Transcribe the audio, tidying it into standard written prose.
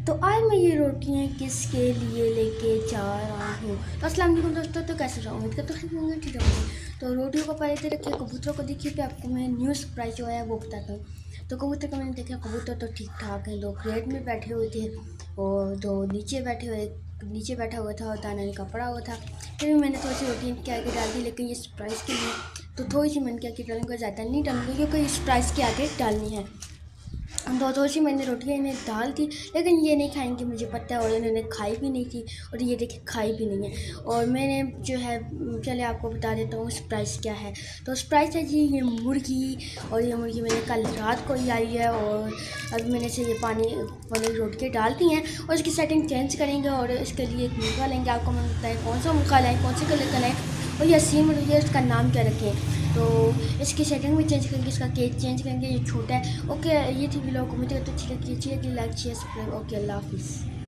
तो आज मैं ये रोटियां किसके लिए लेके जा रहा हूँ। तो अस्सलाम वालेकुम दोस्तों, तो कैसे रहो, उम्मीद करते हैं ठीक होंगे। तो रोटियों को पहले से रखिए, कबूतरों को देखिए, फिर आपको मैं न्यूज़ प्राइस जो है वो बताता हूँ। तो कबूतर का मैंने देखा, कबूतर तो ठीक ठाक है, लोग क्रेट में बैठे हुए थे और तो नीचे बैठा हुआ था और दाना का पड़ा हुआ था। फिर मैंने थोड़ी सी रोटी के आगे डाल दी, लेकिन ये सरप्राइज़ के लिए तो थोड़ी सी मन किया कि डालूंगा, ज़्यादा नहीं डालूंगा क्योंकि इस प्राइस के आगे डालनी है। तो थोड़ी सी मैंने रोटियाँ इन्हें डाल दी, लेकिन ये नहीं खाएंगे मुझे पता है, और इन्होंने खाई भी नहीं थी और ये देखिए खाई भी नहीं है। और मैंने जो है, चले आपको बता देता हूँ प्राइस क्या है। तो प्राइस है जी ये मुर्गी, और ये मुर्गी मैंने कल रात को ही आई है और अभी मैंने से ये पानी वाली रोटियाँ डाल दी हैं और इसकी सेटिंग चेंज करेंगे और इसके लिए एक मुर्गा लेंगे। आपको मैं बताएं कौन सा मुर्गा लाएँ, कौन से कलर का लाएँ और ये सीम मुर्गी, इसका नाम क्या रखें। तो इसकी सेटिंग भी चेंज करेंगे, इसका केज चेंज करेंगे, ये छोटा है। ओके, ये थी व्लॉग, मुझे तो अच्छी लगी लाइक शेयर सब्सक्राइब। ओके, अल्लाह हाफिज़।